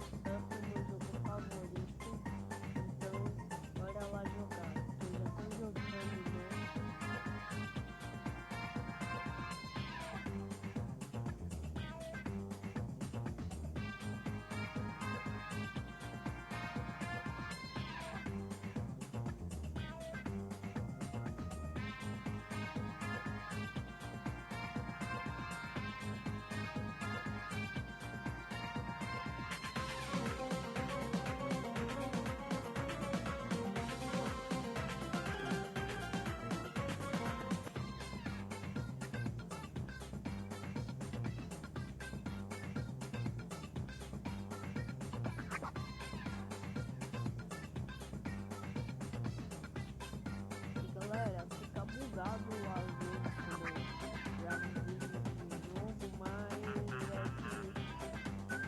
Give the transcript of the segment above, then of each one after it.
Surf é meu jogo favorito. Então, bora lá jogar. Eu já tô jogando, né? E galera, fica bugado às vezes quando eu gravo vídeo no jogo, mas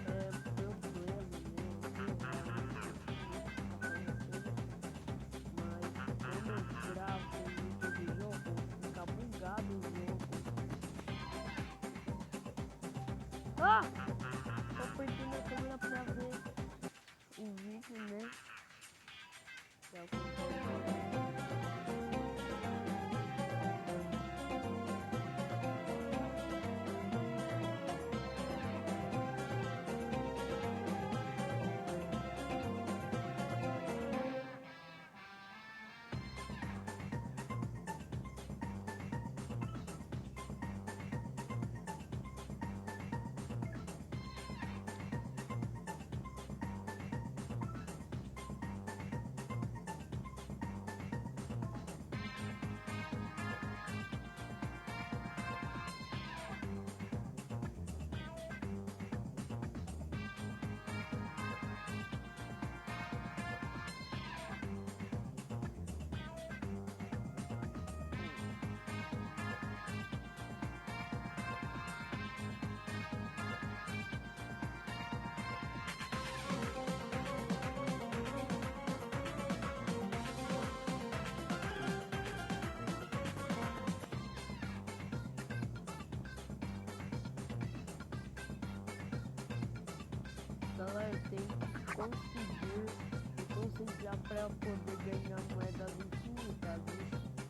é problema meu, mas quando eu gravo vídeo de jogo, fica bugado o jogo. Ah! Tô apertando a câmera pra ver o vídeo, né? Que acontece. Galera, tem que conseguir para poder ganhar moedas infinitas.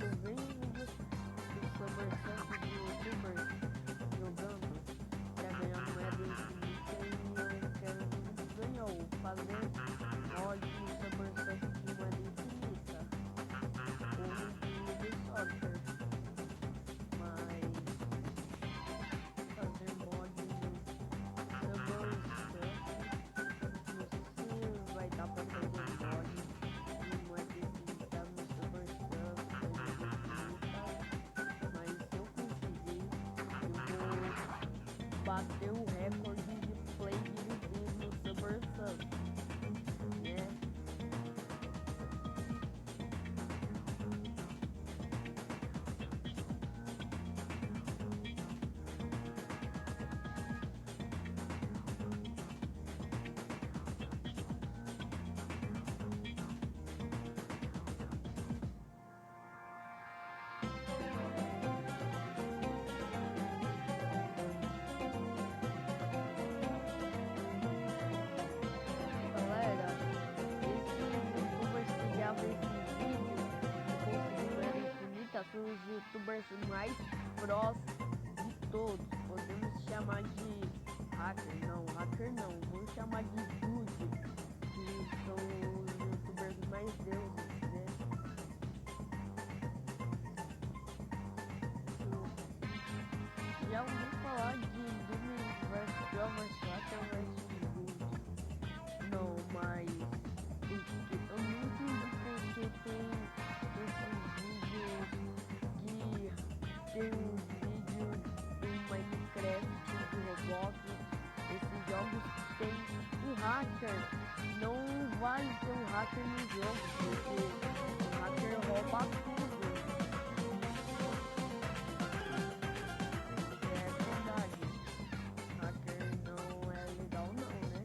Eu venho do Summercamp de YouTubers jogando para ganhar moeda infinita e eu quero muito ganhar ou fazer mod no Summercamp de moeda infinita ou de soccer. Mas fazer mod no Summercamp vai dar pra fazer mod de moeda infinita no Superstamp, mas se eu conseguir, eu vou bater o recorde de play de vídeos no Superstamp, né? Galera, esses youtubers que gravam esses vídeos e conseguem moeda infinita são os youtubers mais prós de todos. Podemos chamar de hacker não, vamos chamar de dude, que são os youtubers mais deuses, né? Já ouvi falar de Doom vs Jovers Hacker vs Dude. Não, mas eu não entendi porque tem esses vídeos tem um vídeo do Minecraft, de Roblox, esses jogos que tem um hacker. Não vai ter um hacker no jogo, porque o hacker rouba tudo. É verdade. Hacker não é legal não, né?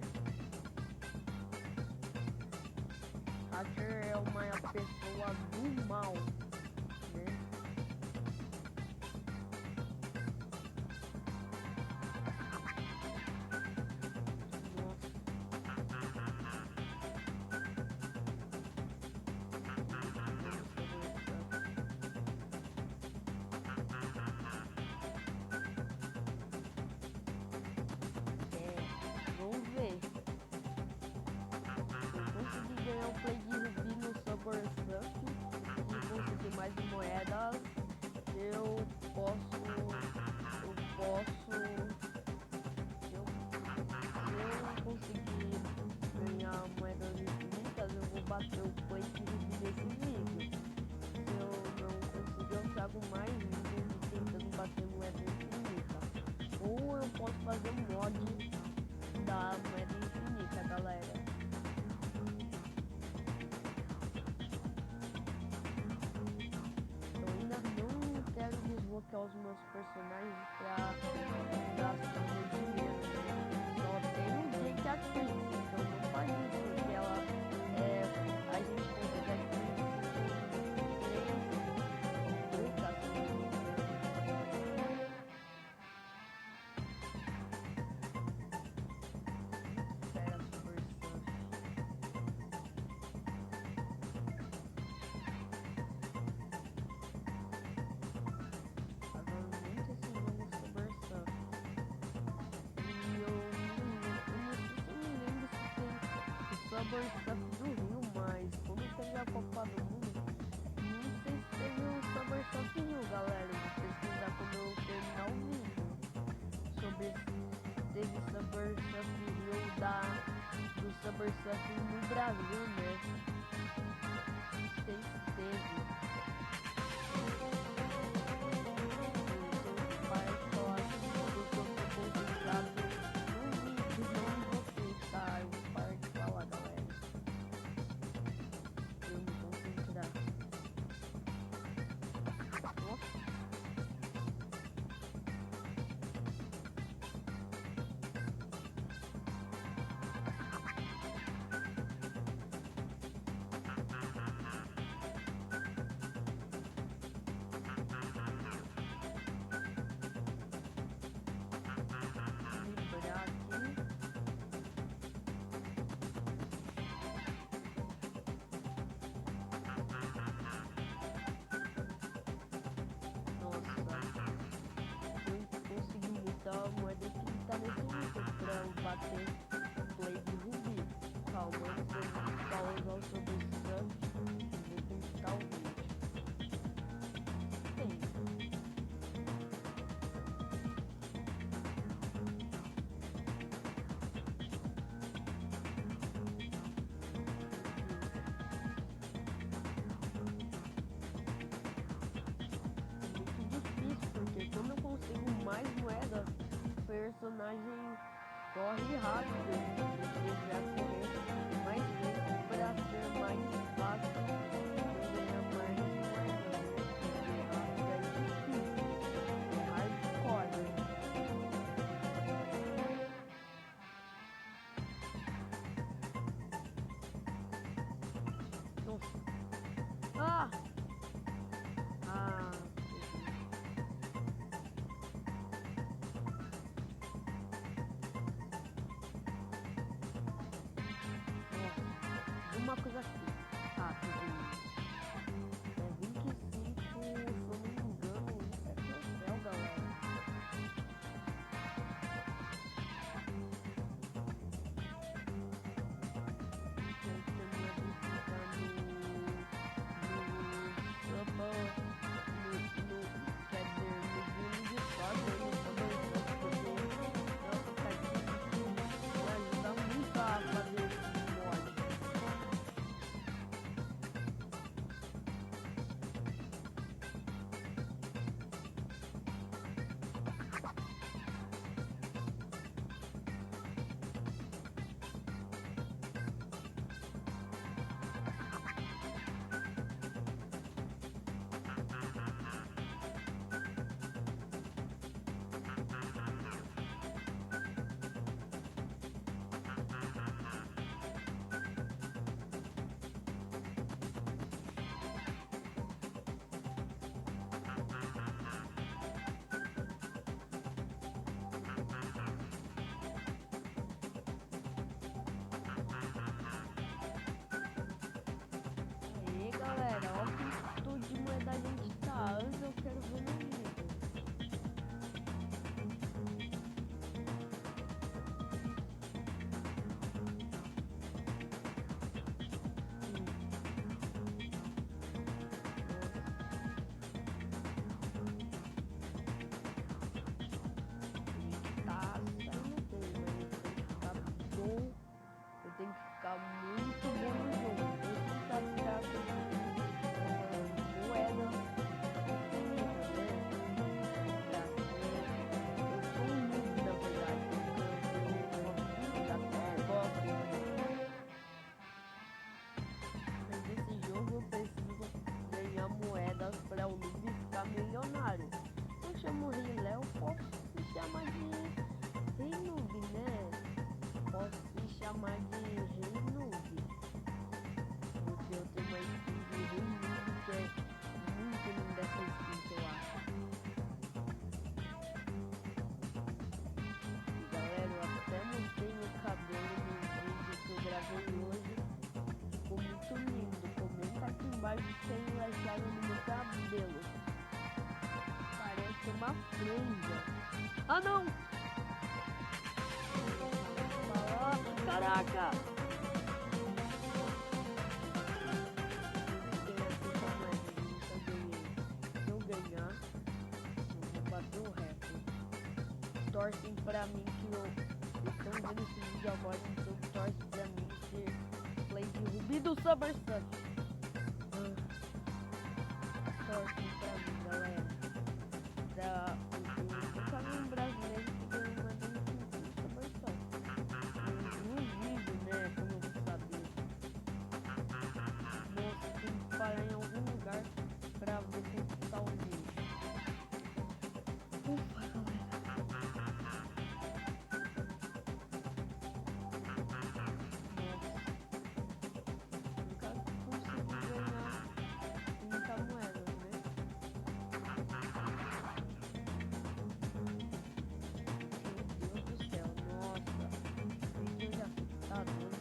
Hacker é uma pessoa do mal, né? Nossa. mod da moeda infinita, galera. Eu ainda não quero desbloquear os meus personagens pra gastar meu dinheiro, né? Só tem um jeito aqui, então não faz isso, porque ela a gente consegue adquirir Subway Surf do Rio, mas quando teve a Copa do Mundo, não sei se teve o Subway Surf Rio, galera. Vou pesquisar quando eu terminar o vídeo sobre se teve Subway Surf Rio do Subway Surf no Brasil, né? Não sei se teve. A moeda que tá nesse nível pra eu bater play de Rubi. Calma, antes de eu pausar o sobre o surf, vou tentar o vídeo. Muito difícil, porque quando eu consigo mais moeda, o personagem corre rápido, desejar correr mais lento para ser mais fácil ganhar mais moedas, porque rápido é difícil, é hardcore. Nossa. Ah! Ah! Uma coisa aqui, rápido. É 25, se eu não me engano, isso é troféu, galera. chamar de Rei Noob. Porque eu tenho uma skin de Rei Noob que é muito linda essa skin que eu acho. E galera, eu até mostrei meu cabelo no vídeo que eu gravei hoje. Ficou muito lindo. Comenta aqui embaixo se vocês acharam no meu cabelo. Parece uma franja. Ah não! Caraca! Se eu ganhar, eu vou bater o recorde. Torcem pra mim que eu estão vendo esse vídeo agora, então torce pra mim ser play de Rubi do Somerset. Torcem pra mim, galera. O caminho brasileiro que ganhou uma denúncia Somerset. No vídeo, né? Como eu vou saber. Moça, tem que parar em algum lugar pra ver como tá o vídeo. Ufa, galera. Nunca consegui ganhar 30 moedas, né? Meu Deus do céu, nossa. Eu já tá doido.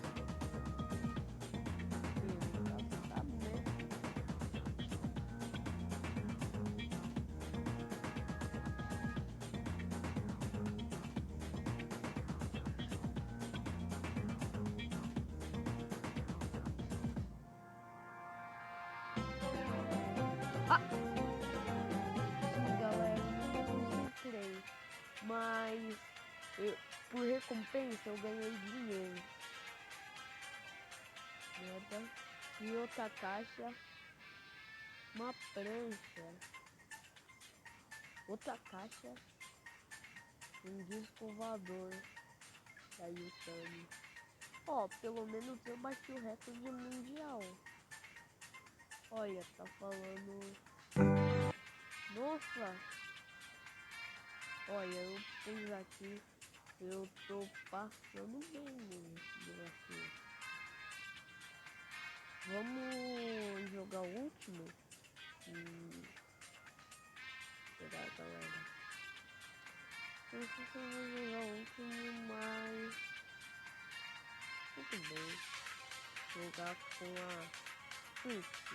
Tá, né? Ah! Sim, galera, eu não me concentrei. Mas por recompensa eu ganhei dinheiro. Merda. E outra caixa. Uma prancha. Outra caixa. Um disco voador. Da Yutani. Ó, pelo menos eu bati o recorde mundial. Olha, tá falando. Nossa! Olha, eu pus aqui. Eu tô passando bem nesse desafio. Vamos jogar o último? Será, galera? Não sei se eu vou jogar o último, mas tudo bem. Jogar com a Twitch.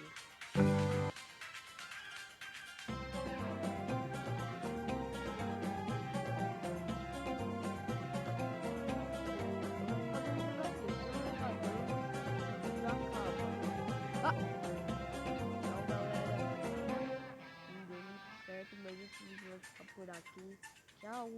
Então, galera, não deu muito certo, mas esse vídeo vai ficar por aqui. Tchau!